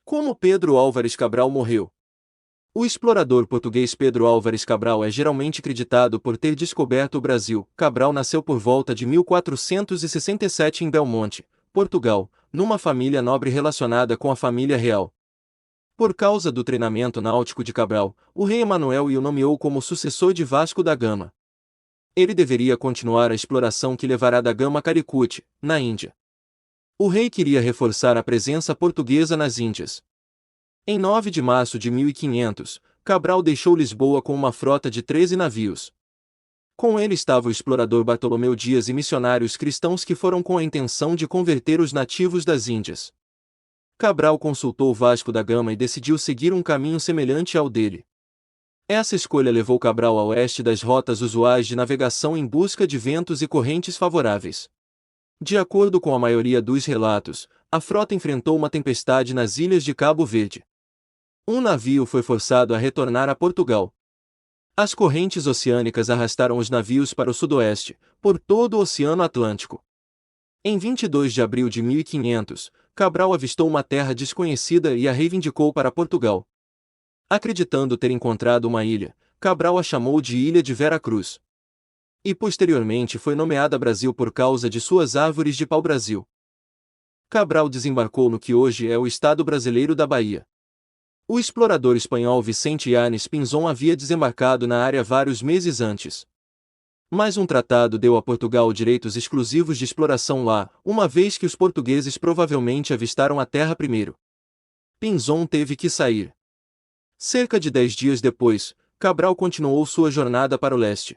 Como Pedro Álvares Cabral morreu? O explorador português Pedro Álvares Cabral é geralmente creditado por ter descoberto o Brasil. Cabral nasceu por volta de 1467 em Belmonte, Portugal, numa família nobre relacionada com a família real. Por causa do treinamento náutico de Cabral, o rei Emanuel o nomeou como sucessor de Vasco da Gama. Ele deveria continuar a exploração que levará da Gama a Calicut, na Índia. O rei queria reforçar a presença portuguesa nas Índias. Em 9 de março de 1500, Cabral deixou Lisboa com uma frota de 13 navios. Com ele estava o explorador Bartolomeu Dias e missionários cristãos que foram com a intenção de converter os nativos das Índias. Cabral consultou Vasco da Gama e decidiu seguir um caminho semelhante ao dele. Essa escolha levou Cabral a oeste das rotas usuais de navegação em busca de ventos e correntes favoráveis. De acordo com a maioria dos relatos, a frota enfrentou uma tempestade nas ilhas de Cabo Verde. Um navio foi forçado a retornar a Portugal. As correntes oceânicas arrastaram os navios para o sudoeste, por todo o Oceano Atlântico. Em 22 de abril de 1500, Cabral avistou uma terra desconhecida e a reivindicou para Portugal. Acreditando ter encontrado uma ilha, Cabral a chamou de Ilha de Vera Cruz. E posteriormente foi nomeada Brasil por causa de suas árvores de pau-brasil. Cabral desembarcou no que hoje é o estado brasileiro da Bahia. O explorador espanhol Vicente Yanes Pinzón havia desembarcado na área vários meses antes. Mas um tratado deu a Portugal direitos exclusivos de exploração lá, uma vez que os portugueses provavelmente avistaram a terra primeiro. Pinzón teve que sair. Cerca de 10 dias depois, Cabral continuou sua jornada para o leste.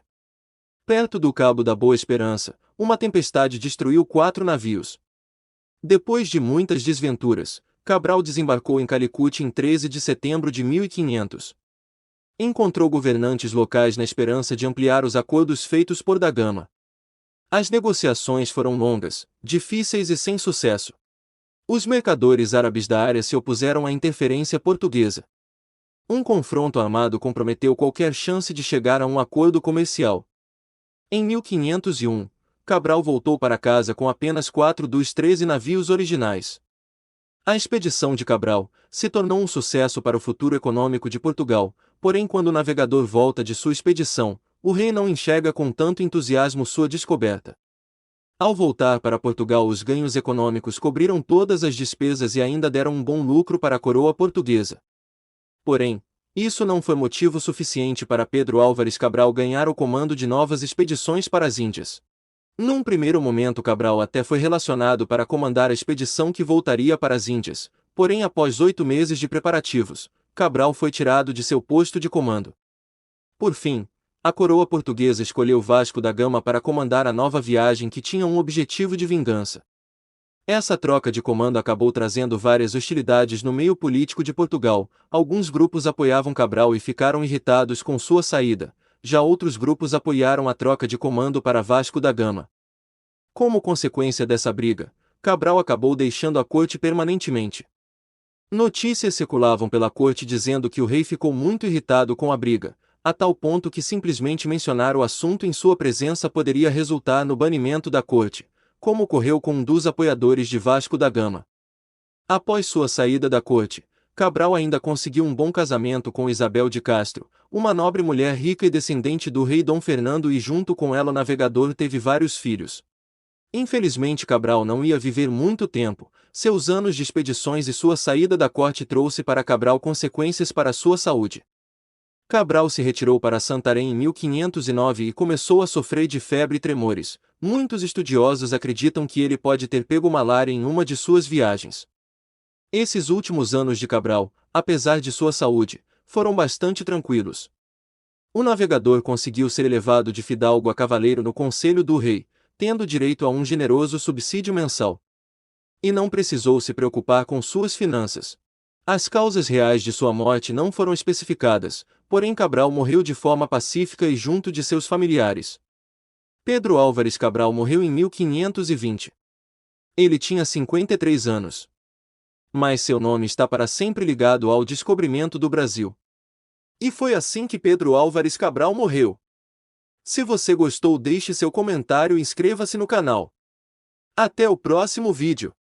Perto do Cabo da Boa Esperança, uma tempestade destruiu 4 navios. Depois de muitas desventuras, Cabral desembarcou em Calicut em 13 de setembro de 1500. Encontrou governantes locais na esperança de ampliar os acordos feitos por da Gama. As negociações foram longas, difíceis e sem sucesso. Os mercadores árabes da área se opuseram à interferência portuguesa. Um confronto armado comprometeu qualquer chance de chegar a um acordo comercial. Em 1501, Cabral voltou para casa com apenas 4 dos 13 navios originais. A expedição de Cabral se tornou um sucesso para o futuro econômico de Portugal, porém quando o navegador volta de sua expedição, o rei não enxerga com tanto entusiasmo sua descoberta. Ao voltar para Portugal, os ganhos econômicos cobriram todas as despesas e ainda deram um bom lucro para a coroa portuguesa. Porém, isso não foi motivo suficiente para Pedro Álvares Cabral ganhar o comando de novas expedições para as Índias. Num primeiro momento, Cabral até foi relacionado para comandar a expedição que voltaria para as Índias, porém após 8 meses de preparativos, Cabral foi tirado de seu posto de comando. Por fim, a coroa portuguesa escolheu Vasco da Gama para comandar a nova viagem que tinha um objetivo de vingança. Essa troca de comando acabou trazendo várias hostilidades no meio político de Portugal. Alguns grupos apoiavam Cabral e ficaram irritados com sua saída, já outros grupos apoiaram a troca de comando para Vasco da Gama. Como consequência dessa briga, Cabral acabou deixando a corte permanentemente. Notícias circulavam pela corte dizendo que o rei ficou muito irritado com a briga, a tal ponto que simplesmente mencionar o assunto em sua presença poderia resultar no banimento da corte, como ocorreu com um dos apoiadores de Vasco da Gama. Após sua saída da corte, Cabral ainda conseguiu um bom casamento com Isabel de Castro, uma nobre mulher rica e descendente do rei Dom Fernando, e junto com ela o navegador teve vários filhos. Infelizmente Cabral não ia viver muito tempo. Seus anos de expedições e sua saída da corte trouxe para Cabral consequências para sua saúde. Cabral se retirou para Santarém em 1509 e começou a sofrer de febre e tremores. Muitos estudiosos acreditam que ele pode ter pego malária em uma de suas viagens. Esses últimos anos de Cabral, apesar de sua saúde, foram bastante tranquilos. O navegador conseguiu ser elevado de fidalgo a cavaleiro no conselho do rei, tendo direito a um generoso subsídio mensal. E não precisou se preocupar com suas finanças. As causas reais de sua morte não foram especificadas, porém Cabral morreu de forma pacífica e junto de seus familiares. Pedro Álvares Cabral morreu em 1520. Ele tinha 53 anos. Mas seu nome está para sempre ligado ao descobrimento do Brasil. E foi assim que Pedro Álvares Cabral morreu. Se você gostou, deixe seu comentário e inscreva-se no canal. Até o próximo vídeo.